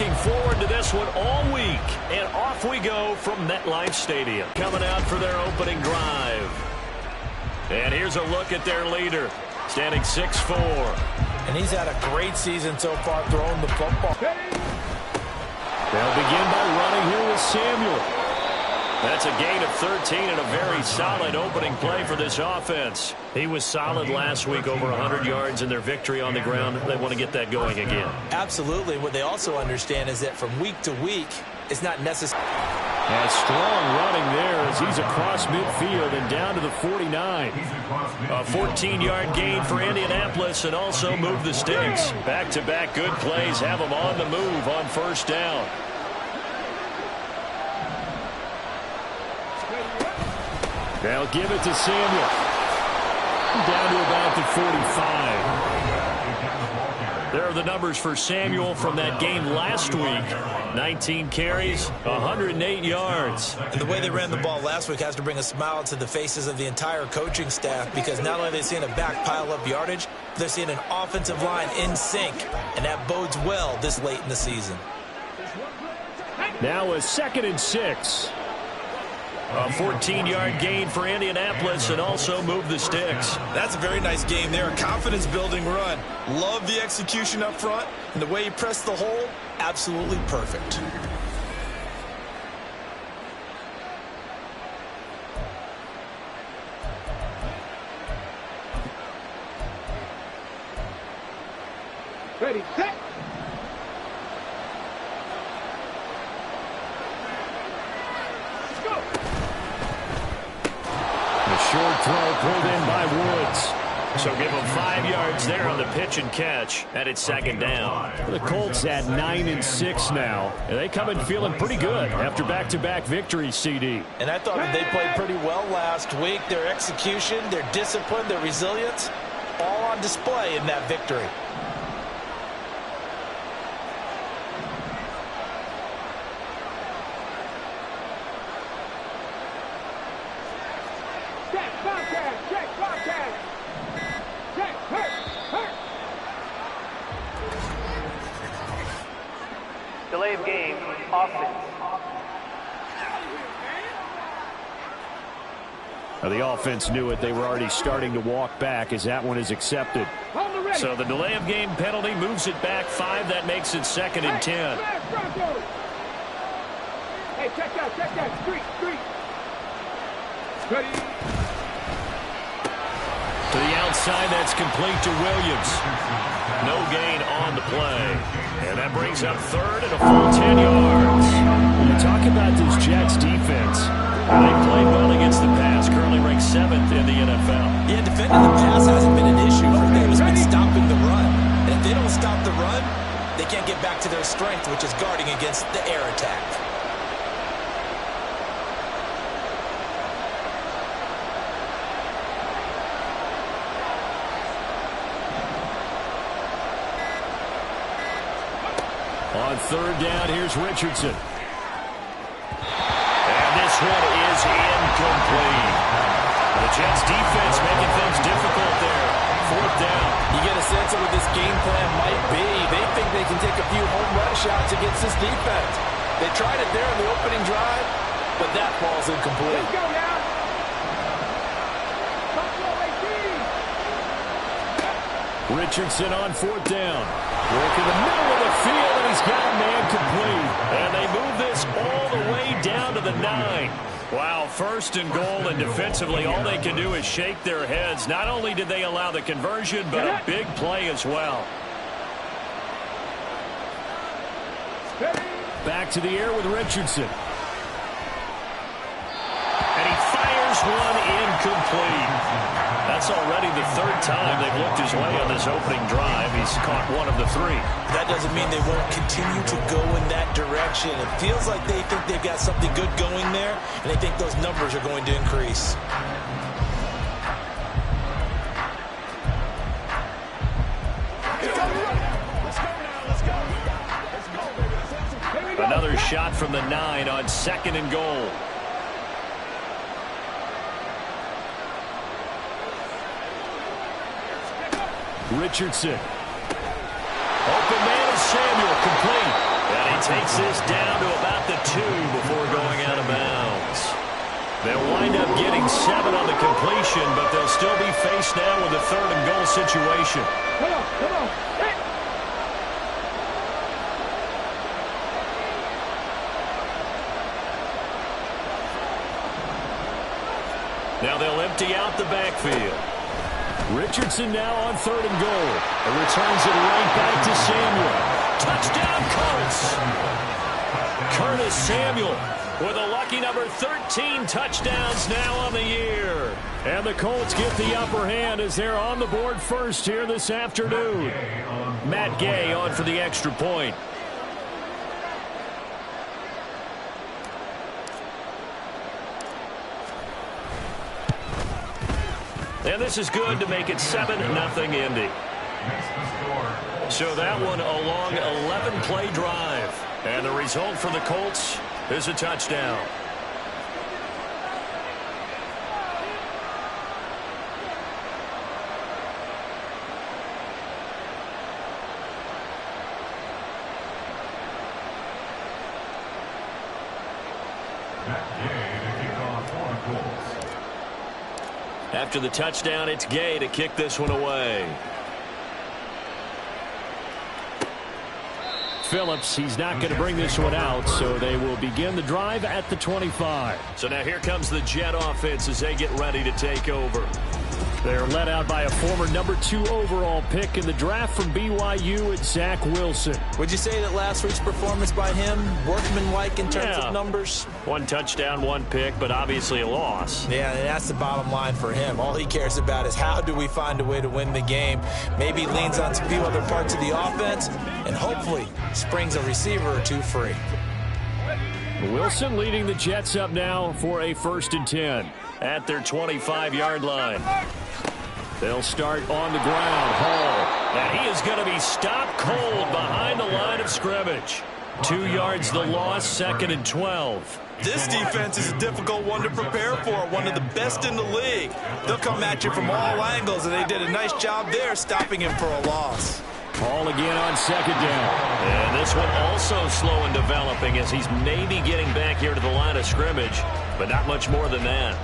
looking forward to this one all week. And off we go from MetLife Stadium. Coming out for their opening drive. And here's a look at their leader, standing 6'4". And he's had a great season so far throwing the football. They'll begin by running here with Samuel. That's a gain of 13 and a very solid opening play for this offense. He was solid last week, over 100 yards in their victory on the ground. They want to get that going again. Absolutely. What they also understand is that from week to week, it's not necessary. And strong running there as he's across midfield and down to the 49. A 14-yard gain for Indianapolis and also move the sticks. Back-to-back good plays have them on the move on first down. They'll give it to Samuel. Down to about the 45. There are the numbers for Samuel from that game last week. 19 carries, 108 yards. And the way they ran the ball last week has to bring a smile to the faces of the entire coaching staff, because not only are they seeing a back pile up yardage, they're seeing an offensive line in sync, and that bodes well this late in the season. Now a 2nd and 6. A 14-yard gain for Indianapolis and also move the sticks. That's a very nice game there. A confidence-building run. Love the execution up front. And the way he pressed the hole, absolutely perfect. Ready, set. Short throw pulled in by Woods. So give them 5 yards there on the pitch and catch. And it's 2nd down. The Colts at 9 and 6 now. And they come in feeling pretty good after back-to-back victories, CD. And I thought that they played pretty well last week. Their execution, their discipline, their resilience, all on display in that victory. Delay of game, offense. Now the offense knew it. They were already starting to walk back as that one is accepted. So the delay of game penalty moves it back 5. That makes it 2nd and 10. Hey, check that. Street. Ready. To the outside, that's complete to Williams. No gain on the play. And that brings up 3rd and a full 10 yards. When you talk about this Jets defense, they played well against the pass, currently ranked 7th in the NFL. Yeah, defending the pass hasn't been an issue for them. It's been stopping the run. And if they don't stop the run, they can't get back to their strength, which is guarding against the air attack. On 3rd down, here's Richardson. And this one is incomplete. The Jets defense making things difficult there. 4th down. You get a sense of what this game plan might be. They think they can take a few home run shots against this defense. They tried it there in the opening drive, but that ball's incomplete. Let's go now. Richardson on 4th down. Work in the middle of the field, and he's got a man complete. And they move this all the way down to the 9. Wow, 1st and goal, and defensively all they can do is shake their heads. Not only did they allow the conversion, but a big play as well. Back to the air with Richardson. And he fires one incomplete. That's already the 3rd time they've looked his way on this opening drive. He's caught 1 of the 3. That doesn't mean they won't continue to go in that direction. It feels like they think they've got something good going there, and they think those numbers are going to increase. Another shot from the 9 on 2nd and goal. Richardson. Open man is Samuel, complete. And he takes this down to about the 2 before going out of bounds. They'll wind up getting 7 on the completion, but they'll still be faced now with a 3rd and goal situation. Come on, come on. Hey. Now they'll empty out the backfield. Richardson now on 3rd and goal. And returns it right back to Samuel. Touchdown, Colts! Curtis Samuel with a lucky number 13 touchdowns now on the year. And the Colts get the upper hand as they're on the board first here this afternoon. Matt Gay on for the extra point. And this is good to make it 7-0 Indy. So that one a long 11-play drive. And the result for the Colts is a touchdown. After the touchdown, it's Gay to kick this one away. Phillips, he's not going to bring this one out, so they will begin the drive at the 25. So now here comes the Jet offense as they get ready to take over. They're led out by a former number 2 overall pick in the draft from BYU, it's Zach Wilson. Would you say that last week's performance by him, workmanlike in terms of numbers? 1 touchdown, 1 pick, but obviously a loss. Yeah, and that's the bottom line for him. All he cares about is how do we find a way to win the game. Maybe leans on a few other parts of the offense, and hopefully springs a receiver or 2 free. Wilson leading the Jets up now for a 1st and 10 at their 25-yard line. They'll start on the ground. Hall. And he is going to be stopped cold behind the line of scrimmage. 2 yards the loss, 2nd and 12. This defense is a difficult one to prepare for, one of the best in the league. They'll come at you from all angles, and they did a nice job there stopping him for a loss. Hall again on 2nd down. And this one also slow in developing as he's maybe getting back here to the line of scrimmage, but not much more than that.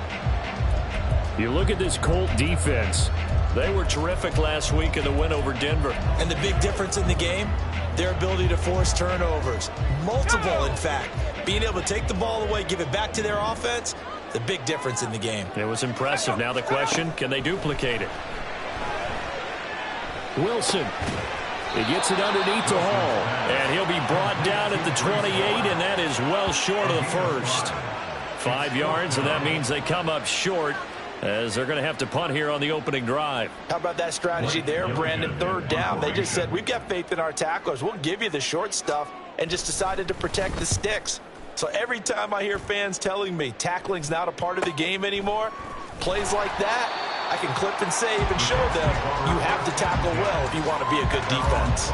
You look at this Colt defense. They were terrific last week in the win over Denver. And the big difference in the game, their ability to force turnovers. Multiple, in fact. Being able to take the ball away, give it back to their offense, the big difference in the game. It was impressive. Now the question, can they duplicate it? Wilson. He gets it underneath to Hall. And he'll be brought down at the 28, and that is well short of the first. 5 yards, and that means they come up short, as they're going to have to punt here on the opening drive. How about that strategy there, Brandon? 3rd down. They just said, we've got faith in our tacklers. We'll give you the short stuff, and just decided to protect the sticks. So every time I hear fans telling me tackling's not a part of the game anymore, plays like that, I can clip and save and show them you have to tackle well if you want to be a good defense.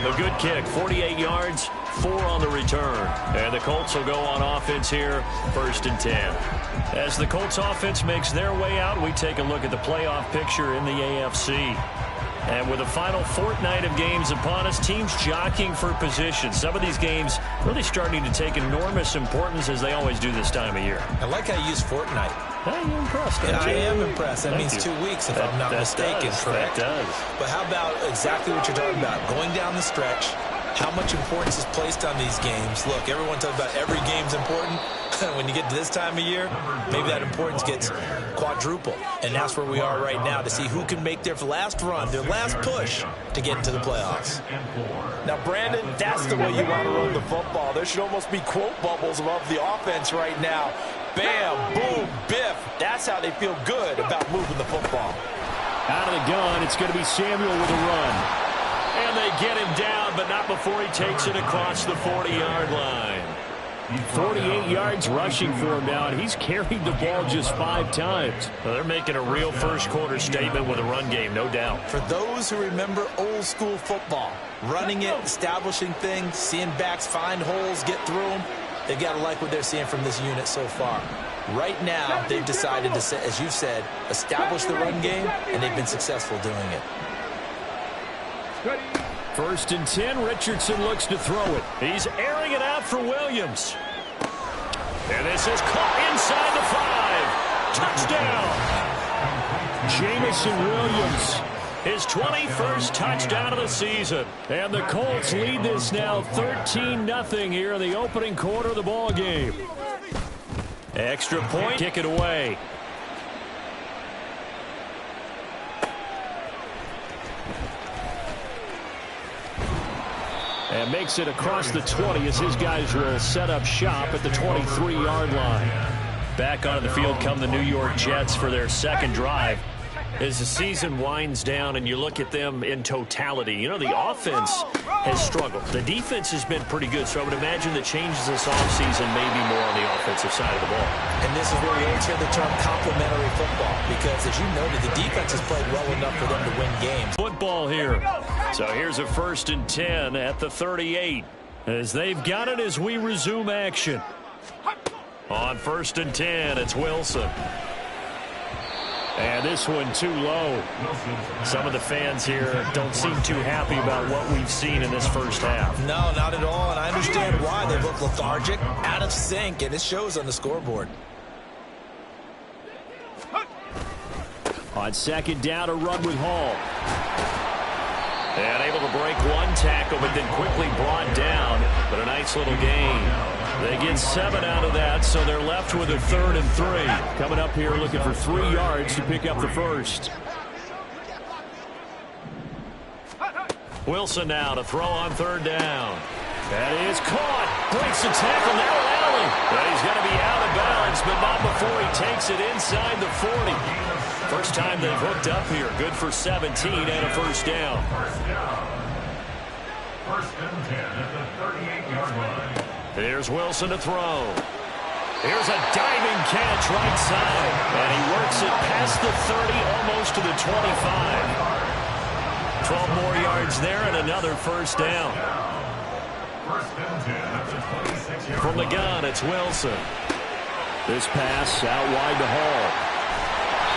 A good kick, 48 yards, 4 on the return. And the Colts will go on offense here, 1st and 10. As the Colts offense makes their way out, we take a look at the playoff picture in the AFC. And with the final fortnight of games upon us, teams jockeying for position. Some of these games really starting to take enormous importance as they always do this time of year. I like how you use fortnight. Hey, you're impressed, Yeah, aren't you? I am impressed. That means 2 weeks, if I'm not mistaken, correct? That does. But how about exactly what you're talking about? Going down the stretch, how much importance is placed on these games? Look, everyone talks about every game's important. When you get to this time of year, maybe that importance gets quadruple. And that's where we are right now, to see who can make their last run, their last push to get into the playoffs. Now, Brandon, that's the way you want to run the football. There should almost be quote bubbles above the offense right now. Bam, boom, biff. That's how they feel good about moving the football. Out of the gun, it's going to be Samuel with a run. And they get him down, but not before he takes it across the 40-yard line. 48 yards rushing for him now, and he's carried the ball just 5 times. Well, they're making a real first-quarter statement with a run game, no doubt. For those who remember old-school football, running it, establishing things, seeing backs find holes, get through them, they've got to like what they're seeing from this unit so far. Right now, they've decided to, as you've said, establish the run game, and they've been successful doing it. First and 10, Richardson looks to throw it. He's airing it out for Williams. And this is caught inside the 5. Touchdown. Jamison Williams, his 21st touchdown of the season. And the Colts lead this now 13-0 here in the opening quarter of the ball game. Extra point, kick it away. And makes it across the 20 as his guys will set up shop at the 23-yard line. Back onto the field come the New York Jets for their second drive. As the season winds down and you look at them in totality, you know, the offense has struggled. The defense has been pretty good, so I would imagine the changes this offseason may be more on the offensive side of the ball. And this is where we always hear the term complementary football, because as you noted, the defense has played well enough for them to win games. Football here. So here's a first and 10 at the 38 as they've got it as we resume action. On first and 10, it's Wilson. And this one too low. Some of the fans here don't seem too happy about what we've seen in this first half. No, not at all, and I understand why. They look lethargic, out of sync, and it shows on the scoreboard. On second down, a run with Hall. And able to break one tackle, but then quickly brought down. But a nice little gain. They get 7 out of that, so they're left with a 3rd and 3. Coming up here looking for 3 yards to pick up the first. Wilson now to throw on 3rd down. That is caught. Breaks the tackle. Now Allen. He's going to be out of balance, but not before he takes it inside the 40. First time they've hooked up here. Good for 17 and a first down. First and 10 at the 38-yard line. Here's Wilson to throw. Here's a diving catch right side. And he works it past the 30, almost to the 25. 12 more yards there and another first down. First and 10 at the 26-yard line. From the gun, it's Wilson. This pass out wide to Hall.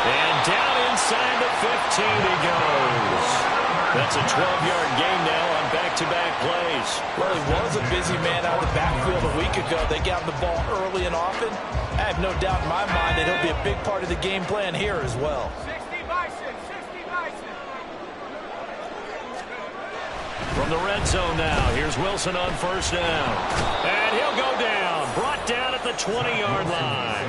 And down inside the 15 he goes. That's a 12-yard gain now on back-to-back plays. Well, he was a busy man out of the backfield a week ago. They got him the ball early and often. I have no doubt in my mind that he'll be a big part of the game plan here as well. 60 Bison, 60 Bison. From the red zone now, here's Wilson on first down. And he'll go down. Brought down at the 20-yard line.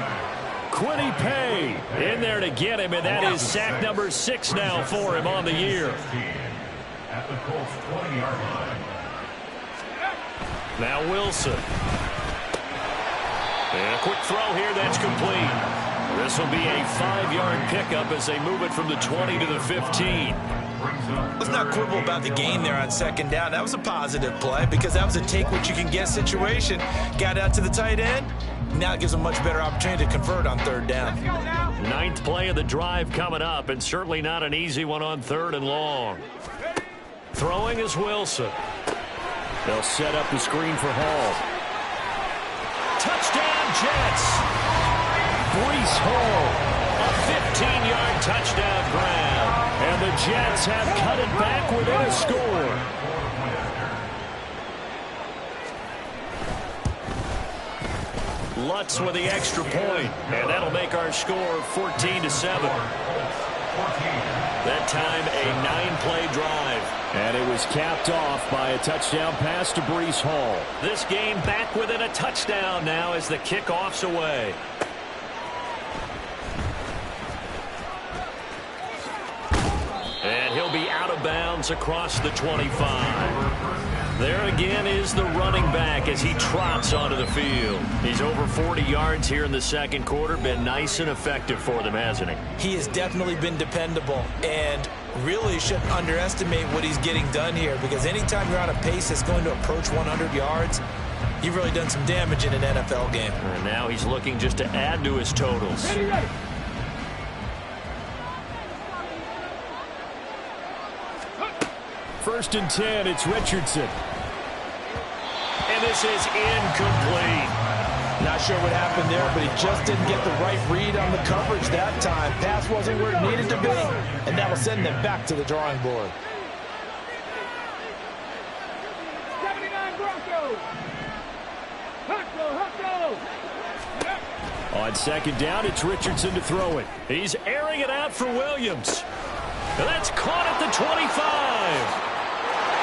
Kwity Paye in there to get him, and that is sack number 6 now for him on the year. At the Colts 20-yard line. Now Wilson. And a quick throw here, that's complete. This will be a 5-yard pickup as they move it from the 20 to the 15. Let's not quibble about the gain there on second down. That was a positive play because that was a take-what-you-can-get situation. Got out to the tight end. Now it gives a much better opportunity to convert on 3rd down. 9th play of the drive coming up, and certainly not an easy one on 3rd and long. Throwing is Wilson. They'll set up the screen for Hall. Touchdown, Jets! Breece Hall, a 15-yard touchdown grab. And the Jets have cut it back within a score. Lutz with the extra point, and that'll make our score 14-7. That time a 9-play drive. And it was capped off by a touchdown pass to Breece Hall. This game back within a touchdown now as the kickoff's away. And he'll be out of bounds across the 25. There again is the running back as he trots onto the field. He's over 40 yards here in the second quarter. Been nice and effective for them, hasn't he? He has definitely been dependable, and really shouldn't underestimate what he's getting done here, because anytime you're on a pace that's going to approach 100 yards, you've really done some damage in an NFL game. And now he's looking just to add to his totals. Ready. First and 10, it's Richardson. And this is incomplete. Not sure what happened there, but he just didn't get the right read on the coverage that time. Pass wasn't where it needed to be, and that will send them back to the drawing board. On second down, it's Richardson to throw it. He's airing it out for Williams. And that's caught at the 25.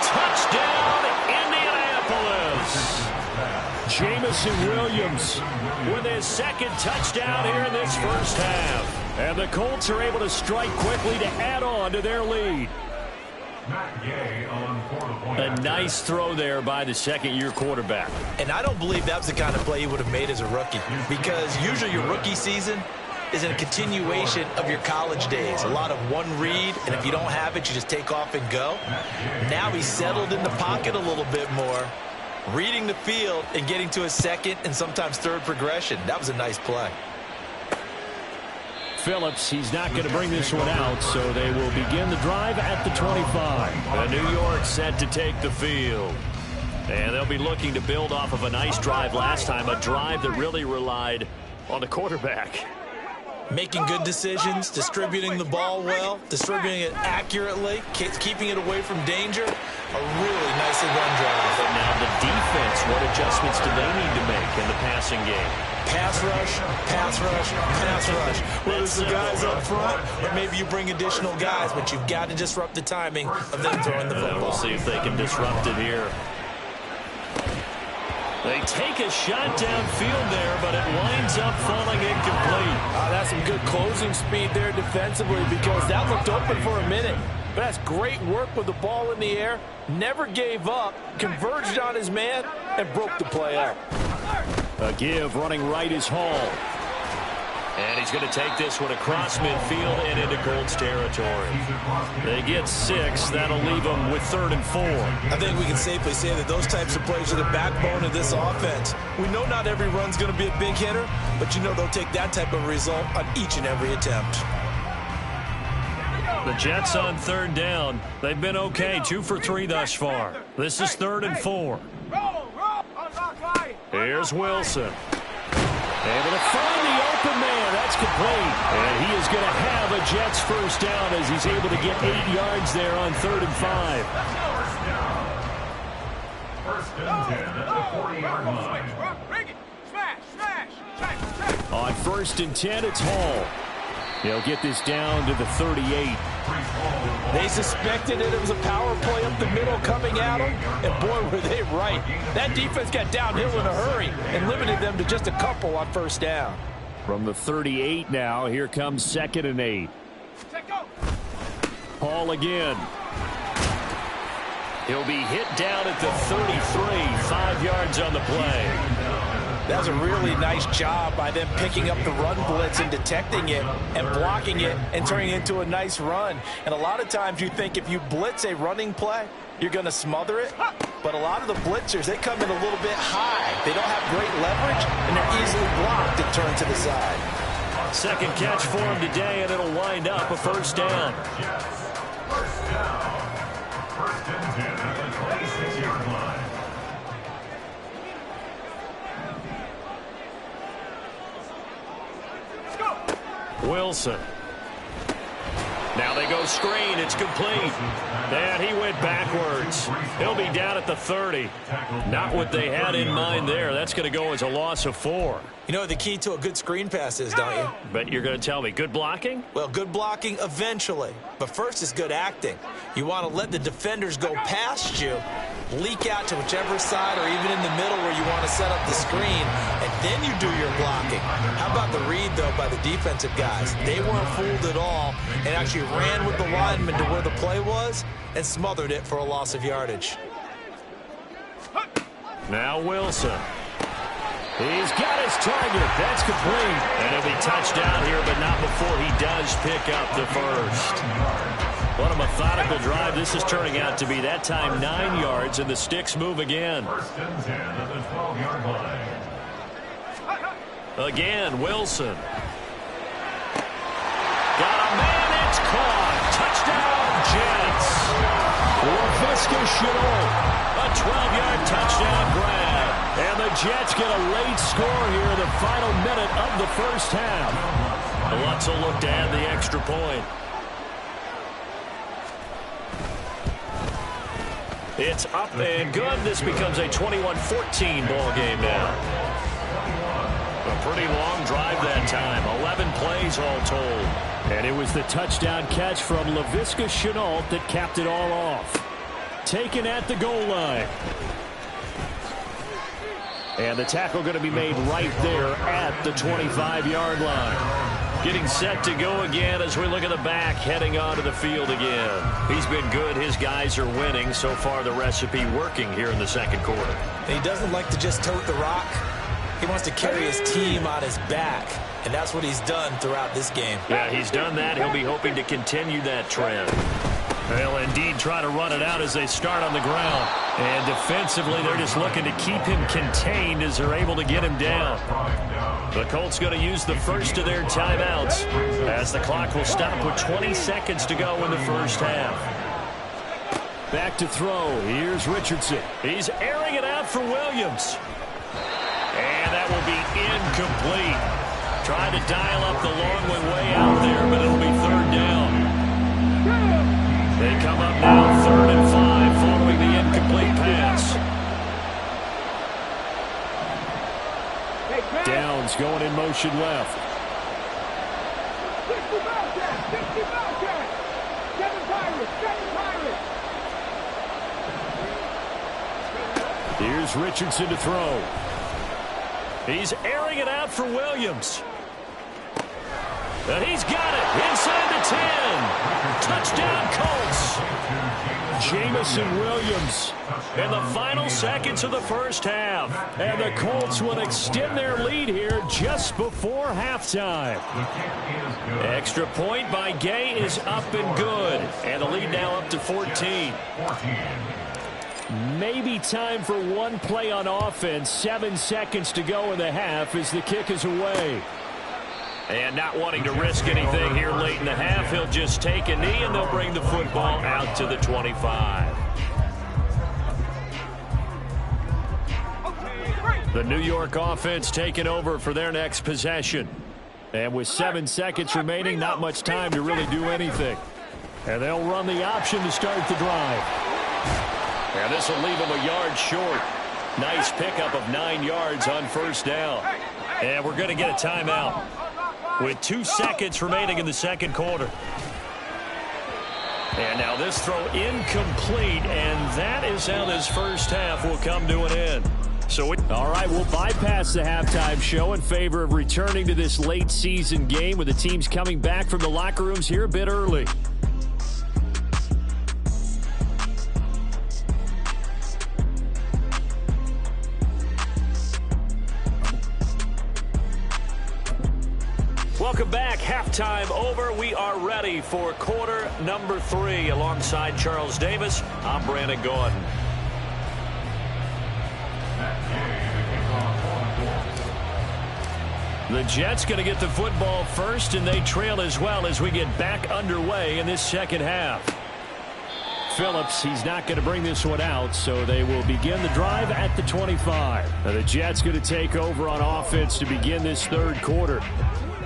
Touchdown, Indianapolis. Jamison Williams with his second touchdown here in this first half. And the Colts are able to strike quickly to add on to their lead. A nice throw there by the second-year quarterback. And I don't believe that was the kind of play he would have made as a rookie, because usually your rookie season is a continuation of your college days. A lot of one read, and if you don't have it, you just take off and go. Now he's settled in the pocket a little bit more, reading the field and getting to his second and sometimes third progression. That was a nice play. Phillips, he's not going to bring this one out, so they will begin the drive at the 25. And New York set to take the field. And they'll be looking to build off of a nice drive last time, a drive that really relied on the quarterback. Making good decisions, distributing the ball well, distributing it accurately, keeping it away from danger. A really nicely run drive. But now the defense, what adjustments do they need to make in the passing game? Pass rush, pass rush, pass rush. Whether it's the guys up front or maybe you bring additional guys, but you've got to disrupt the timing of them throwing the football. We'll see if they can disrupt it here. They take a shot downfield there, but it winds up falling incomplete. That's some good closing speed there defensively, because that looked open for a minute. But that's great work with the ball in the air. Never gave up, converged on his man, and broke the play up. A give running right is Hall. And he's going to take this one across midfield and into Colts territory. They get 6. That'll leave them with 3rd and 4. I think we can safely say that those types of plays are the backbone of this offense. We know not every run's going to be a big hitter, but you know they'll take that type of result on each and every attempt. The Jets on 3rd down. They've been okay, 2 for 3 thus far. This is 3rd and 4. Here's Wilson. Able to find the open man. That's complete. And he is going to have a Jets first down as he's able to get 8 yards there on 3rd and 5. First and 10 at the 40-yard line. On 1st and 10, it's Hall. He'll get this down to the 38. They suspected it was a power play up the middle coming at them, and boy, were they right. That defense got downhill in a hurry and limited them to just a couple on 1st down. From the 38 now, here comes 2nd and 8. Hall again. He'll be hit down at the 33, 5 yards on the play. That was a really nice job by them picking up the run blitz and detecting it and blocking it and turning it into a nice run. And a lot of times you think if you blitz a running play, you're going to smother it. But a lot of the blitzers, they come in a little bit high. They don't have great leverage, and they're easily blocked and turned to the side. Second catch for him today, and it'll wind up a first down. First down. 1st and 10 at the 26-yard line. Wilson. Now they go screen. It's complete. And he went backwards. He'll be down at the 30. Not what they had in mind there. That's going to go as a loss of 4. You know what the key to a good screen pass is, don't you? But you're going to tell me, good blocking? Well, good blocking eventually. But first is good acting. You want to let the defenders go past you, leak out to whichever side or even in the middle where you want to set up the screen, and then you do your blocking. How about the read, though, by the defensive guys? They weren't fooled at all and actually ran with the lineman to where the play was and smothered it for a loss of yardage. Now Wilson. He's got his target. That's complete. And he'll be touchdown here, but not before he does pick up the first. What a methodical drive this is turning out to be. That time 9 yards, and the sticks move again. 1st and 10 at the 12-yard line. Again, Wilson. Got a man. It's caught. Touchdown, Jets. Laviska Shenault. A 12-yard touchdown grab. And the Jets get a late score here in the final minute of the first half. Lutz will look to add the extra point. It's up and good. This becomes a 21-14 ball game now. pretty long drive that time. 11 plays all told. And it was the touchdown catch from Laviska Shenault that capped it all off. Taken at the goal line. And the tackle going to be made right there at the 25-yard line. Getting set to go again as we look at the back, heading onto the field again. He's been good. His guys are winning. So far, the recipe working here in the second quarter. He doesn't like to just tote the rock. He wants to carry his team on his back, and that's what he's done throughout this game. Yeah, he's done that. He'll be hoping to continue that trend. They'll indeed try to run it out as they start on the ground. And defensively, they're just looking to keep him contained as they're able to get him down. The Colts going to use the first of their timeouts as the clock will stop with 20 seconds to go in the first half. Back to throw. Here's Richardson. He's airing it out for Williams. And that will be incomplete. Trying to dial up the long way out there, but it'll be third down. They come up now 3rd and 5 following the incomplete pass. Downs going in motion left. Here's Richardson to throw. He's airing it out for Williams. And he's got it inside the 10. Touchdown, Colts. Jamison Williams. In the final seconds of the first half. And the Colts will extend their lead here just before halftime. Extra point by Gay is up and good. And the lead now up to 14. Maybe time for one play on offense. 7 seconds to go in the half as the kick is away. And not wanting to risk anything here late in the half, he'll just take a knee and they'll bring the football out to the 25. The New York offense taking over for their next possession. And with 7 seconds remaining, not much time to really do anything. And they'll run the option to start the drive. And this will leave him a yard short. Nice pickup of 9 yards on first down. And we're going to get a timeout with 2 seconds remaining in the second quarter. And now this throw incomplete, and that is how this first half will come to an end. All right, we'll bypass the halftime show in favor of returning to this late season game with the teams coming back from the locker rooms here a bit early. Welcome back. Halftime over. We are ready for quarter number 3. Alongside Charles Davis, I'm Brandon Gordon. The Jets going to get the football first, and they trail as well as we get back underway in this second half. Phillips, he's not going to bring this one out, so they will begin the drive at the 25. Now the Jets going to take over on offense to begin this third quarter.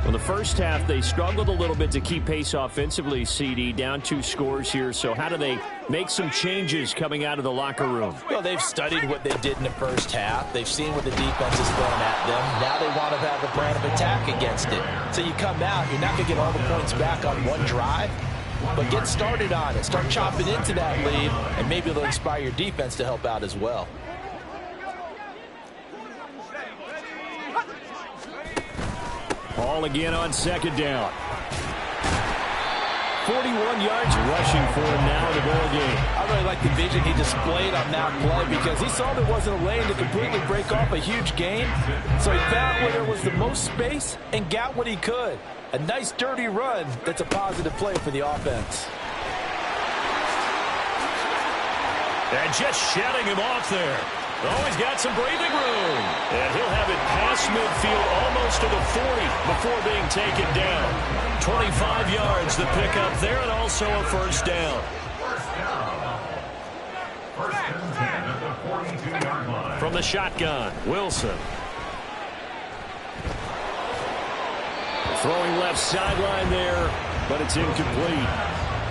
Well, the first half, they struggled a little bit to keep pace offensively, CD, down 2 scores here. So how do they make some changes coming out of the locker room? Well, they've studied what they did in the first half. They've seen what the defense is throwing at them. Now they want to have a plan of attack against it. So you come out, you're not going to get all the points back on one drive, but get started on it. Start chopping into that lead, and maybe it'll inspire your defense to help out as well. Ball again on second down. 41 yards rushing for him now in the ball game. I really like the vision he displayed on that play because he saw there wasn't a lane to completely break off a huge gain. So he found where there was the most space and got what he could. A nice dirty run that's a positive play for the offense. And just shutting him off there. Oh, he's got some breathing room. And he'll have it past midfield almost to the 40 before being taken down. 25 yards the pickup there, and also a first down. First and 10 at the 42-yard line. From the shotgun, Wilson. Throwing left sideline there, but it's incomplete.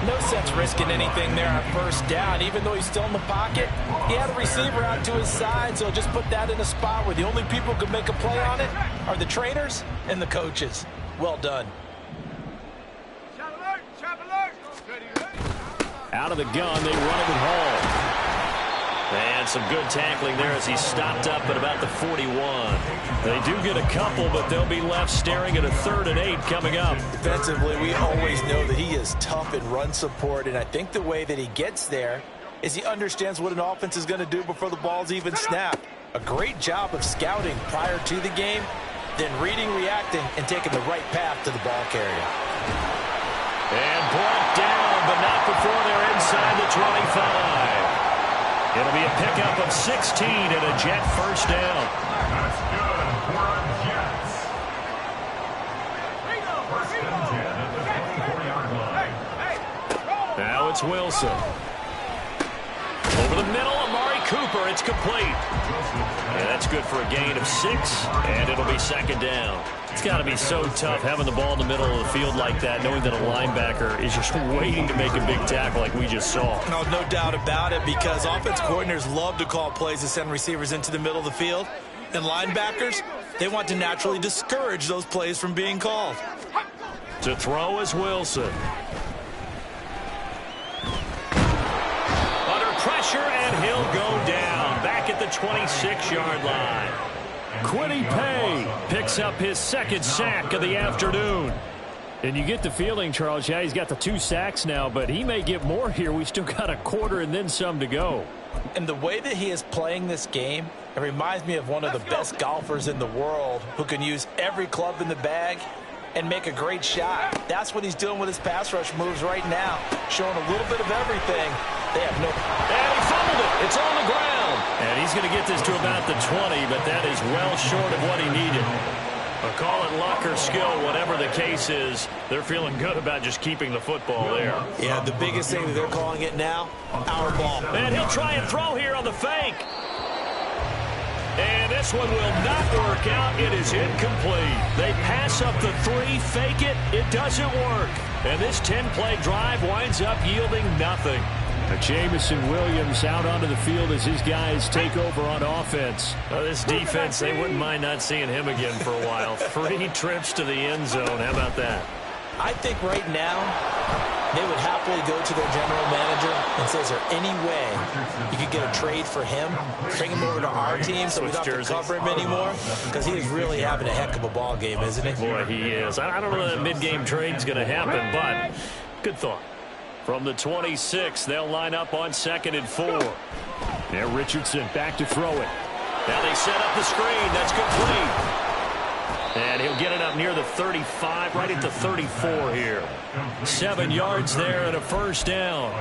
No sense risking anything there on first down. Even though he's still in the pocket, he had a receiver out to his side, so just put that in a spot where the only people who can make a play on it are the trainers and the coaches. Well done. Out of the gun, they run it with Hall. And some good tackling there as he stopped up at about the 41. They do get a couple, but they'll be left staring at a 3rd and 8 coming up. Defensively, we always know that he is tough in run support, and I think the way that he gets there is he understands what an offense is going to do before the ball's even snapped. A great job of scouting prior to the game, then reading, reacting, and taking the right path to the ball carrier. And brought down, but not before they're inside the 25. It'll be a pickup of 16 and a Jet first down. That's good for a Jets. First and 10 at the 24-yard line. Now it's Wilson. Over the middle, Amari Cooper. It's complete. Yeah, that's good for a gain of 6, and it'll be 2nd down. It's got to be so tough having the ball in the middle of the field like that, knowing that a linebacker is just waiting to make a big tackle like we just saw. No doubt about it, because offense coordinators love to call plays to send receivers into the middle of the field. And linebackers, they want to naturally discourage those plays from being called. To throw is Wilson. Under pressure, and he'll go down. Back at the 26-yard line. Kwity Paye picks up his 2nd sack of the afternoon. And you get the feeling, Charles, yeah, he's got the 2 sacks now, but he may get more here. We still got a quarter and then some to go. And the way that he is playing this game, it reminds me of one of the best golfers in the world who can use every club in the bag and make a great shot. That's what he's doing with his pass rush moves right now, showing a little bit of everything. They have no... And he fumbled it. It's on the ground. And he's going to get this to about the 20, but that is well short of what he needed. But call it luck or skill, whatever the case is, they're feeling good about just keeping the football there. Yeah, the biggest thing that they're calling it now, our ball. And he'll try and throw here on the fake. And this one will not work out. It is incomplete. They pass up the 3, fake it. It doesn't work. And this 10-play drive winds up yielding nothing. Jamison Williams out onto the field as his guys take over on offense. Well, this defense, they wouldn't mind not seeing him again for a while. 3 trips to the end zone. How about that? I think right now they would happily go to their general manager and say, is there any way you could get a trade for him, bring him over to our team so we don't have to cover him anymore? Because he is really having a heck of a ball game, isn't he? Boy, he is. I don't know that mid-game trade's going to happen, but good thought. From the 26, they'll line up on 2nd and 4. Now Richardson back to throw it. Now they set up the screen. That's complete. And he'll get it up near the 35, right at the 34 here. 7 yards there and a first down.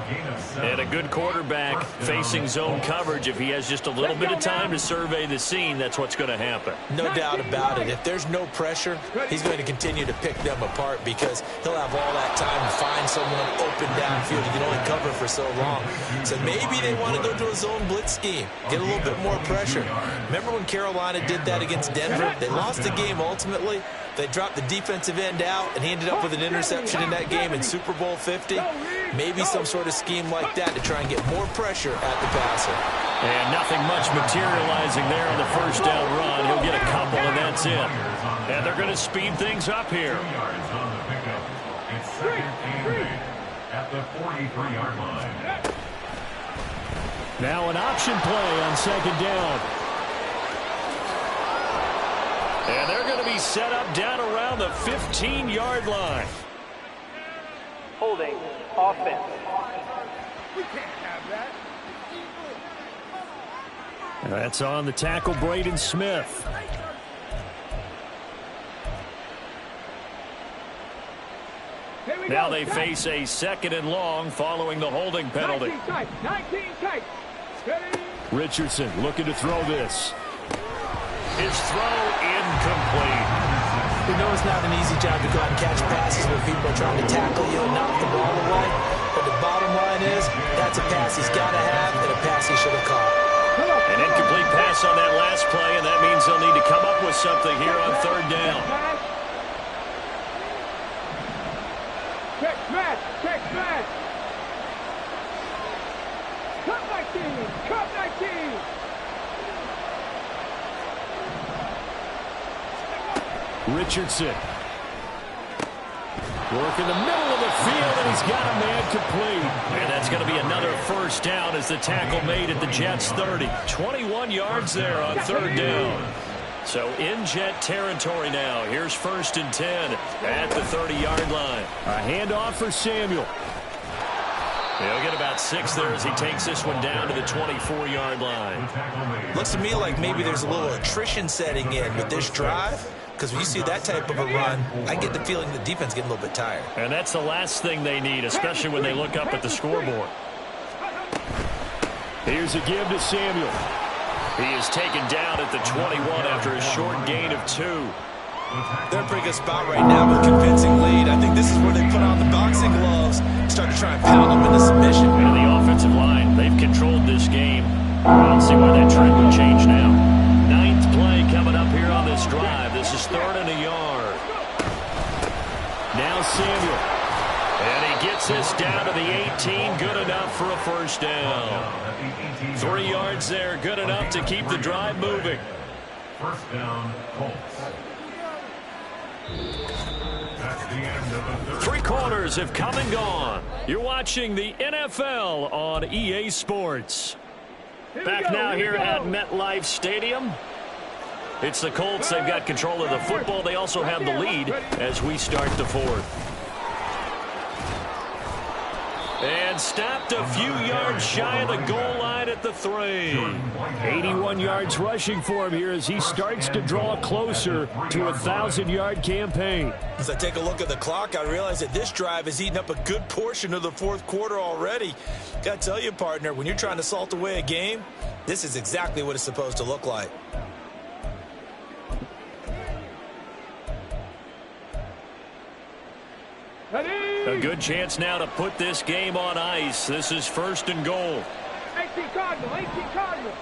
And a good quarterback facing zone coverage. If he has just a little bit of time to survey the scene, that's what's going to happen. No doubt about it. If there's no pressure, he's going to continue to pick them apart because he'll have all that time to find someone open downfield. He can only cover for so long. So maybe they want to go to a zone blitz scheme, get a little bit more pressure. Remember when Carolina did that against Denver? They lost the game ultimately. They dropped the defensive end out, and he ended up with an interception in that game in Super Bowl 50. Maybe some sort of scheme like that to try and get more pressure at the passer. And nothing much materializing there on the first down run. He'll get a couple, and that's it. And they're going to speed things up here. It's 2nd and 8 at the 43-yard line. Now an option play on 2nd down. And they're going to be set up down around the 15-yard line. Holding offense. We can't have that. That's on the tackle, Braden Smith. Now they face a 2nd and long following the holding penalty. 19 tight. Steady. Richardson looking to throw this. His throw incomplete. We know it's not an easy job to go out and catch passes when people are trying to tackle you and knock the ball away. But the bottom line is, that's a pass he's got to have and a pass he should have caught. An incomplete pass on that last play, and that means they'll need to come up with something here on 3rd down. Check smash. Cup 19. Richardson. Work in the middle of the field, and he's got a man complete. And that's going to be another first down as the tackle made at the Jets' 30. 21 yards there on third down. So in Jet territory now. Here's 1st and 10 at the 30-yard line. A handoff for Samuel. He'll get about 6 there as he takes this one down to the 24-yard line. Looks to me like maybe there's a little attrition setting in with this drive. Because when you see that type of a run, I get the feeling the defense getting a little bit tired. And that's the last thing they need, especially when they look up at the scoreboard. Here's a give to Samuel. He is taken down at the 21 after a short gain of 2. They're in a pretty good spot right now with a convincing lead. I think this is where they put on the boxing gloves, start to try and pound them into submission. And the offensive line, they've controlled this game. I don't see why that trend would change now. 9th play coming up here on this drive. This is 3rd and a yard. Now Samuel. And he gets this down to the 18. Good enough for a first down. 3 yards there. Good enough to keep the drive moving. First down, Colts. That's the end of the third. 3 quarters have come and gone. You're watching the NFL on EA Sports. Back now here at MetLife Stadium. It's the Colts. They've got control of the football. They also have the lead as we start the 4th. And stopped a few yards shy of the goal line at the 3. 81 yards rushing for him here as he starts to draw closer to a 1,000-yard campaign. As I take a look at the clock, I realize that this drive has eaten up a good portion of the 4th quarter already. Got to tell you, partner, when you're trying to salt away a game, this is exactly what it's supposed to look like. A good chance now to put this game on ice. This is 1st and goal. 18 Cardinal, 18 Cardinal.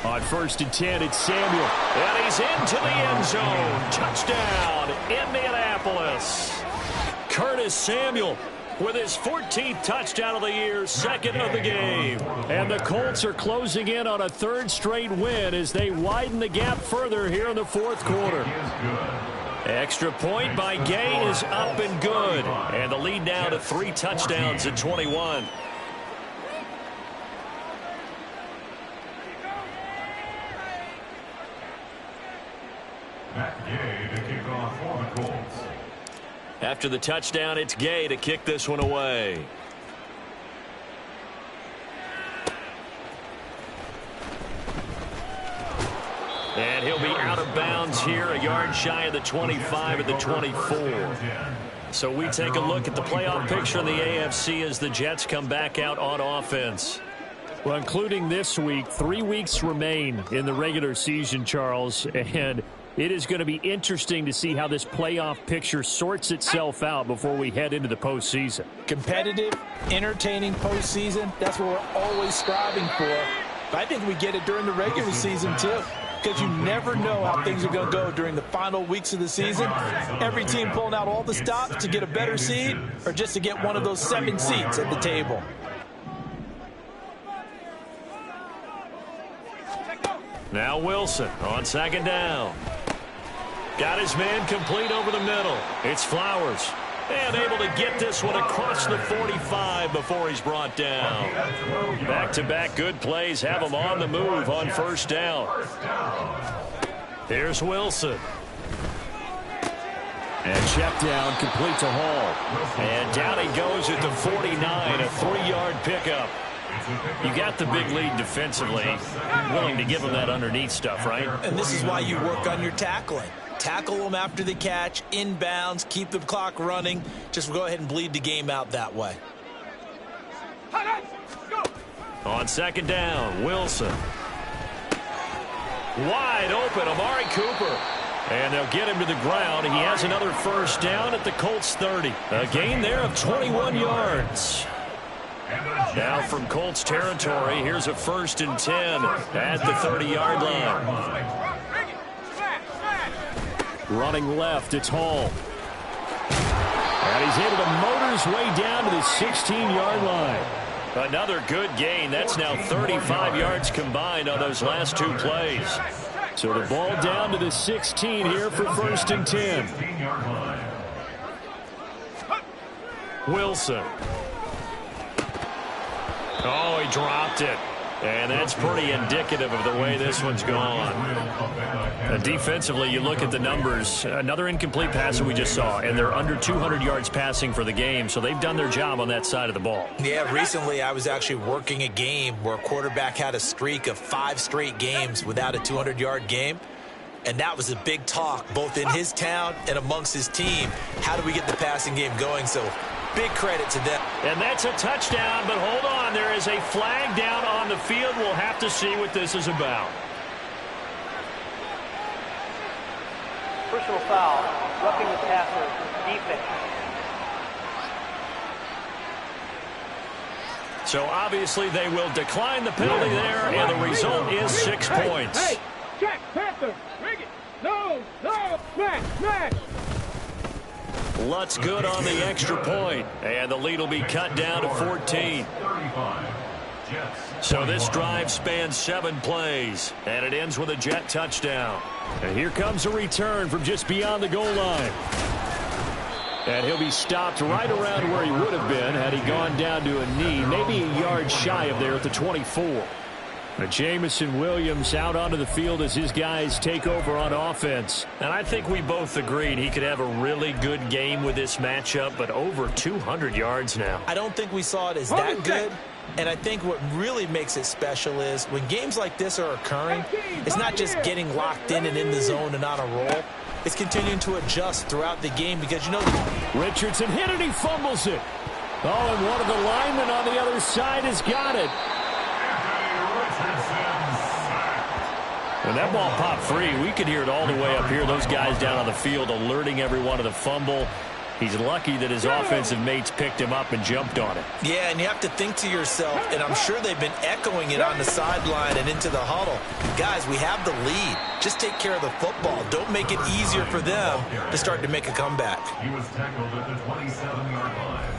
On 1st and 10, it's Samuel. And he's into the end zone. Touchdown, Indianapolis. Curtis Samuel with his 14th touchdown of the year, 2nd of the game. And the Colts are closing in on a 3rd straight win as they widen the gap further here in the 4th quarter. Extra point by Gay is up and good. And the lead now to 3 touchdowns at 21. Matt Gay to kick off for the Colts. After the touchdown, it's Gay to kick this one away. And he'll be out of bounds here, a yard shy of the 25 at the 24. So we take a look at the playoff picture in the AFC as the Jets come back out on offense. Well, including this week, 3 weeks remain in the regular season, Charles, and it is going to be interesting to see how this playoff picture sorts itself out before we head into the postseason. Competitive, entertaining postseason, that's what we're always striving for. But I think we get it during the regular season, too. Because you never know how things are going to go during the final weeks of the season. Every team pulling out all the stops to get a better seed or just to get one of those 7 seats at the table. Now Wilson on 2nd down. Got his man complete over the middle. It's Flowers. And able to get this one across the 45 before he's brought down. Back-to-back good plays have him on the move on 1st down. Here's Wilson. And check down complete to Hall. And down he goes at the 49, a 3-yard pickup. You got the big lead defensively. Willing to give him that underneath stuff, right? And this is why you work on your tackling. Tackle them after the catch, inbounds, keep the clock running. Just go ahead and bleed the game out that way. On 2nd down, Wilson. Wide open, Amari Cooper. And they'll get him to the ground. He has another first down at the Colts 30. A gain there of 21 yards. Now from Colts territory, here's a 1st and 10 at the 30-yard line. Running left, it's Hall. And he's able to motor his way down to the 16-yard line. Another good gain. That's now 35 yards combined on those last 2 plays. So the ball down to the 16 here for 1st and 10. Wilson. Oh, he dropped it. And that's pretty indicative of the way this one's gone. Defensively, you look at the numbers. Another incomplete pass that we just saw, and they're under 200 yards passing for the game, so they've done their job on that side of the ball. Yeah, recently I was actually working a game where a quarterback had a streak of 5 straight games without a 200-yard game. And that was a big talk, both in his town and amongst his team. How do we get the passing game going? So big credit to them. And that's a touchdown, but hold on. There is a flag down on the field. We'll have to see what this is about. Personal foul, roughing the passer, defense. So obviously they will decline the penalty there, and the result is 6 points. Hey, check, Panther, bring it. No, smash. Lutz good on the extra point, and the lead will be cut down to 14. So this drive spans 7 plays, and it ends with a Jet touchdown. And here comes a return from just beyond the goal line. And he'll be stopped right around where he would have been had he gone down to a knee, maybe a yard shy of there at the 24. But Jameson Williams out onto the field as his guys take over on offense. And I think we both agreed he could have a really good game with this matchup, but over 200 yards now. I don't think we saw it as that good. And I think what really makes it special is when games like this are occurring, it's not just getting locked in and in the zone and on a roll. It's continuing to adjust throughout the game because, you know, Richardson hit it, he fumbles it. Oh, and one of the linemen on the other side has got it. When that ball popped free, we could hear it all the way up here. Those guys down on the field alerting everyone of the fumble. He's lucky that his offensive mates picked him up and jumped on it. Yeah, and you have to think to yourself, and I'm sure they've been echoing it on the sideline and into the huddle. Guys, we have the lead. Just take care of the football. Don't make it easier for them to start to make a comeback. He was tackled at the 27-yard line.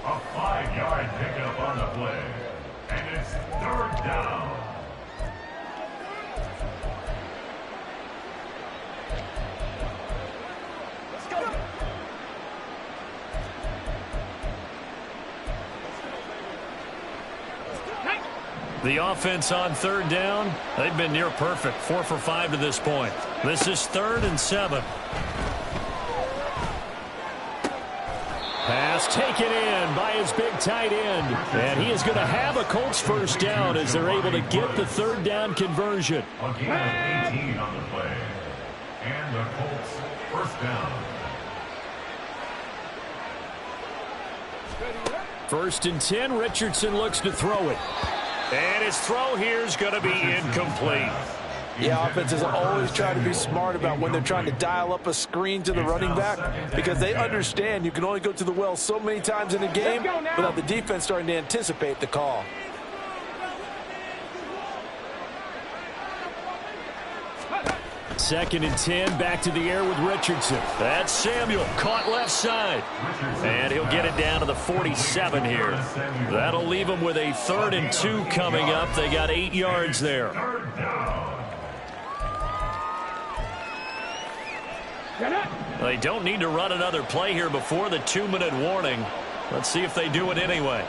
A 5-yard pickup on the play. And it's 3rd down. The offense on 3rd down, they've been near perfect, 4 for 5 to this point. This is 3rd and 7. Pass taken in by his big tight end. And he is going to have a Colts 1st down as they're able to get the 3rd down conversion. A gain of 18 on the play. And the Colts 1st down. 1st and 10, Richardson looks to throw it. And his throw here is going to be incomplete. Yeah, offenses always try to be smart about when they're trying to dial up a screen to the running back because they understand you can only go to the well so many times in a game without the defense starting to anticipate the call. Second and 10, back to the air with Richardson. That's Samuel, caught left side. And he'll get it down to the 47 here. That'll leave him with a 3rd and 2 coming up. They got 8 yards there. They don't need to run another play here before the 2-minute warning. Let's see if they do it anyway.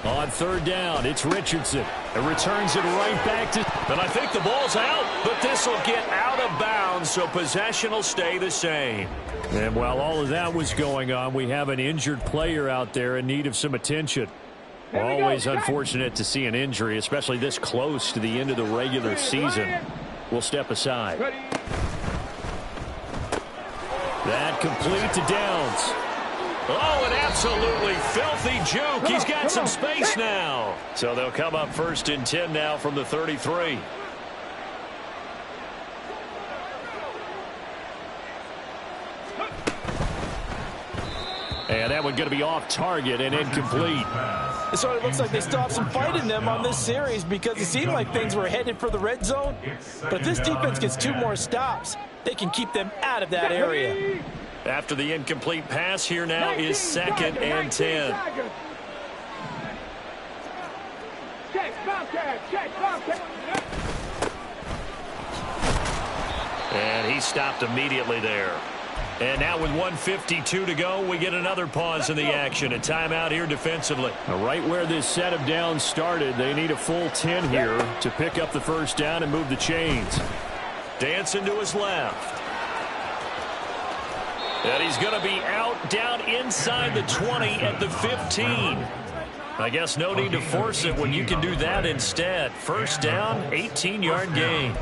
On 3rd down, it's Richardson. It returns it right back to... And I think the ball's out, but this will get out of bounds, so possession will stay the same. And while all of that was going on, we have an injured player out there in need of some attention. Always unfortunate to see an injury, especially this close to the end of the regular season. We'll step aside. That complete to Downs. Oh, an absolutely filthy juke. He's got some space now. So they'll come up 1st and 10 now from the 33. And that one going to be off target and incomplete. It sort of looks like they still have some fight in them on this series because it seemed like things were headed for the red zone. But if this defense gets 2 more stops, they can keep them out of that area. After the incomplete pass, here now is 2nd and 10. Check, Bobcat, check, Bobcat. And he stopped immediately there. And now with 1:52 to go, we get another pause in the action. A timeout here defensively. Now, right where this set of downs started, they need a full 10 here to pick up the first down and move the chains. Dancing to his left. And he's going to be out down inside the 20 at the 15. I guess no need to force it when you can do that instead. First down, 18-yard gain.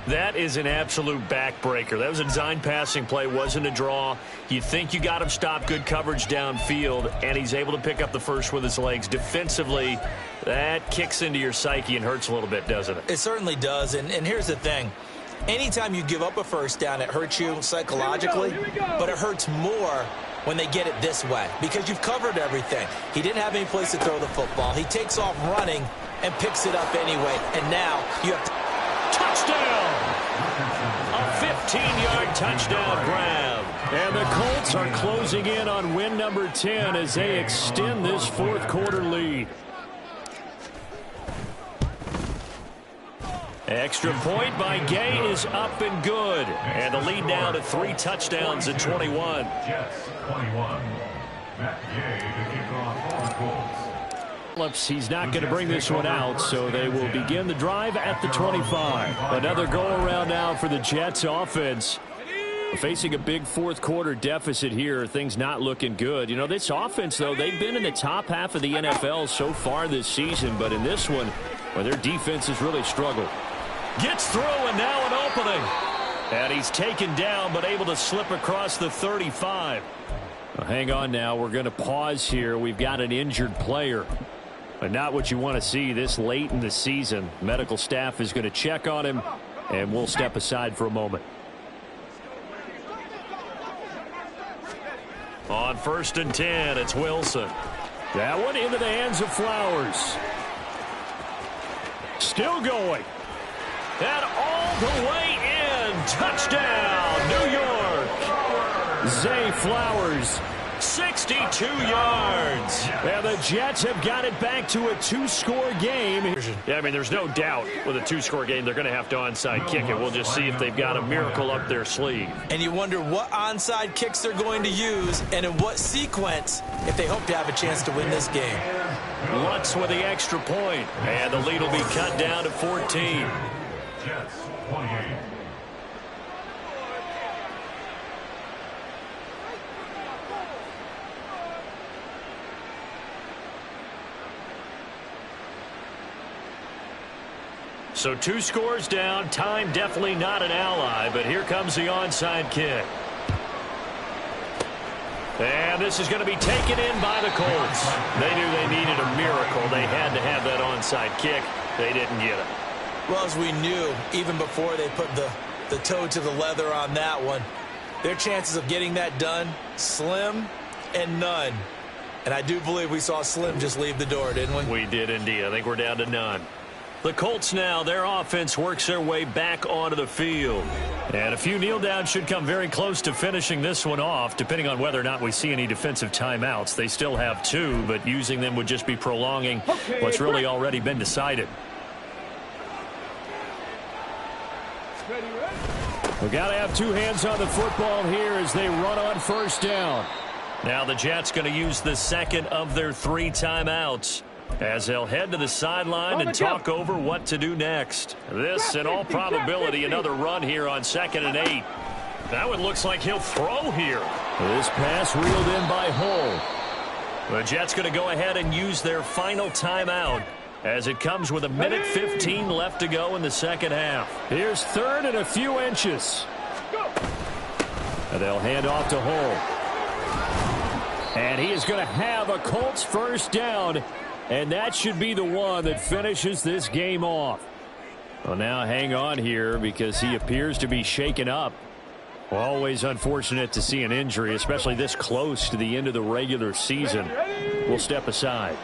That is an absolute backbreaker. That was a design passing play, wasn't a draw. You think you got him stopped, good coverage downfield, and he's able to pick up the first with his legs. Defensively, that kicks into your psyche and hurts a little bit, doesn't it? It certainly does, and here's the thing. Anytime you give up a first down, it hurts you psychologically, but it hurts more when they get it this way because you've covered everything. He didn't have any place to throw the football. He takes off running and picks it up anyway, and now you have to... Touchdown! A 15-yard touchdown grab. And the Colts are closing in on win number 10 as they extend this fourth quarter lead. Extra point by Gay is up and good. And the lead now to 3 touchdowns at 21. Jets 21. Matt Gay to kick off for Colts. Phillips, he's not going to bring this one out, so they will begin the drive at the 25. Another go-around now for the Jets offense. Facing a big fourth quarter deficit here, things not looking good. You know, this offense, though, they've been in the top half of the NFL so far this season, but in this one, well, their defense has really struggled. Gets through and now an opening. And he's taken down but able to slip across the 35. Well, hang on now. We're going to pause here. We've got an injured player. But not what you want to see this late in the season. Medical staff is going to check on him, and we'll step aside for a moment. On 1st and 10, it's Wilson. That one into the hands of Flowers. Still going. And all the way in. Touchdown, New York. Zay Flowers. 62 yards. And the Jets have got it back to a 2-score game. Yeah, I mean, there's no doubt with a 2-score game, they're going to have to onside kick it. We'll just see if they've got a miracle up their sleeve. And you wonder what onside kicks they're going to use and in what sequence if they hope to have a chance to win this game. Lutz with the extra point. And the lead will be cut down to 14. Jets 28. So 2 scores down. Time definitely not an ally, but here comes the onside kick. And this is going to be taken in by the Colts. They knew they needed a miracle. They had to have that onside kick. They didn't get it. Well, as we knew, even before they put the toe to the leather on that one, their chances of getting that done, slim and none. And I do believe we saw Slim just leave the door, didn't we? We did indeed. I think we're down to none. The Colts now, their offense works their way back onto the field. And a few kneel downs should come very close to finishing this one off, depending on whether or not we see any defensive timeouts. They still have 2, but using them would just be prolonging what's really already been decided. We've got to have 2 hands on the football here as they run on first down. Now the Jets going to use the second of their 3 timeouts as they'll head to the sideline and talk over what to do next. This, in all probability, another run here on 2nd and 8. That one looks like he'll throw here. This pass reeled in by Hull. The Jets going to go ahead and use their final timeout as it comes with 1:15 left to go in the second half. Here's 3rd and a few inches. And they'll hand off to Hull. And he is going to have a Colts first down. And that should be the one that finishes this game off. Well, now hang on here because he appears to be shaken up. Always unfortunate to see an injury, especially this close to the end of the regular season. We'll step aside.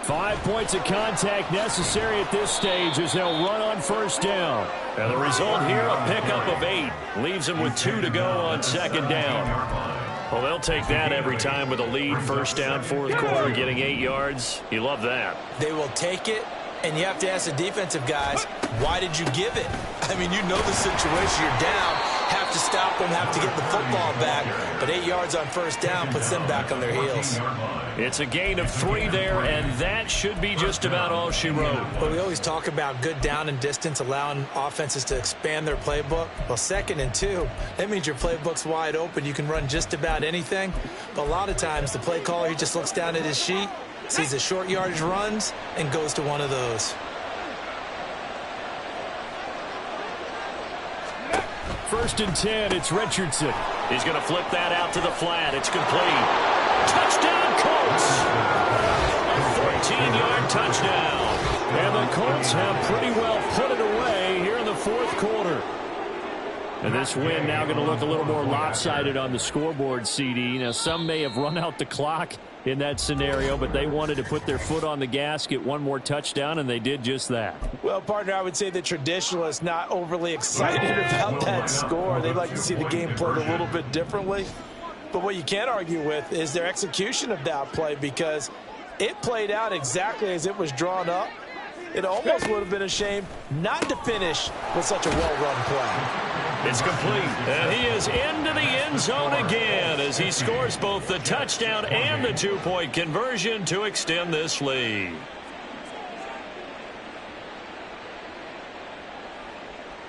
5 points of contact necessary at this stage as they'll run on first down. And the result here, a pickup of 8. Leaves them with 2 to go on 2nd down. Well, they'll take that every time with a lead, first down, fourth quarter, getting 8 yards. You love that. They will take it, and you have to ask the defensive guys, why did you give it? I mean, you know the situation. You're down, have to stop them, have to get the football back, but 8 yards on first down puts them back on their heels. It's a gain of 3 there, and that should be just about all she wrote. But we always talk about good down and distance, allowing offenses to expand their playbook. Well, 2nd and 2, that means your playbook's wide open. You can run just about anything. But a lot of times, the play caller, he just looks down at his sheet, sees the short yardage runs, and goes to one of those. First and 10, it's Richardson. He's going to flip that out to the flat. It's complete. Touchdown, Colts! A 14-yard touchdown. And the Colts have pretty well put it away here in the fourth quarter. And this win now going to look a little more lopsided on the scoreboard, CD. Now, some may have run out the clock in that scenario, but they wanted to put their foot on the gas, get one more touchdown, and they did just that. Well, partner, I would say the traditionalists not overly excited about that score. They'd like to see the game played a little bit differently. But what you can't argue with is their execution of that play, because it played out exactly as it was drawn up. It almost would have been a shame not to finish with such a well-run play. It's complete, and he is into the end zone again as he scores both the touchdown and the 2-point conversion to extend this lead.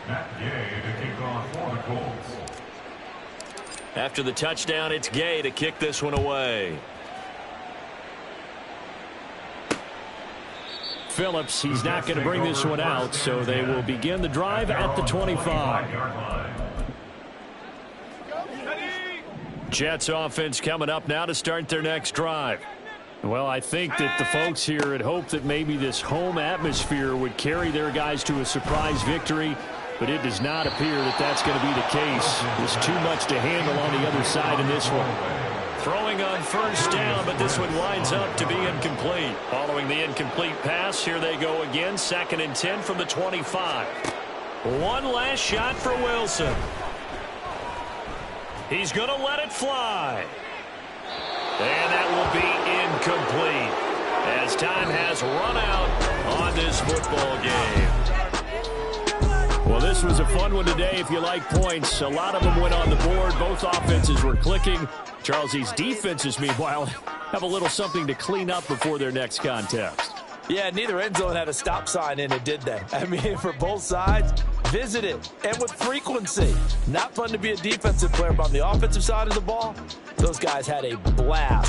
Matt Gay to kick off for the Colts. After the touchdown, it's Gay to kick this one away. Phillips, he's not going to bring this one out, so they will begin the drive at the 25. Jets offense coming up now to start their next drive. Well, I think that the folks here had hoped that maybe this home atmosphere would carry their guys to a surprise victory, but it does not appear that that's going to be the case. There's too much to handle on the other side in this one. Throwing on first down, but this one winds up to be incomplete. Following the incomplete pass, here they go again. 2nd and 10 from the 25. One last shot for Wilson. He's going to let it fly. And that will be incomplete as time has run out on this football game. Well, this was a fun one today if you like points. A lot of them went on the board. Both offenses were clicking. Charles's defenses, meanwhile, have a little something to clean up before their next contest. Yeah, neither end zone had a stop sign in it, did they? I mean, for both sides, visit it, and with frequency. Not fun to be a defensive player, but on the offensive side of the ball, those guys had a blast.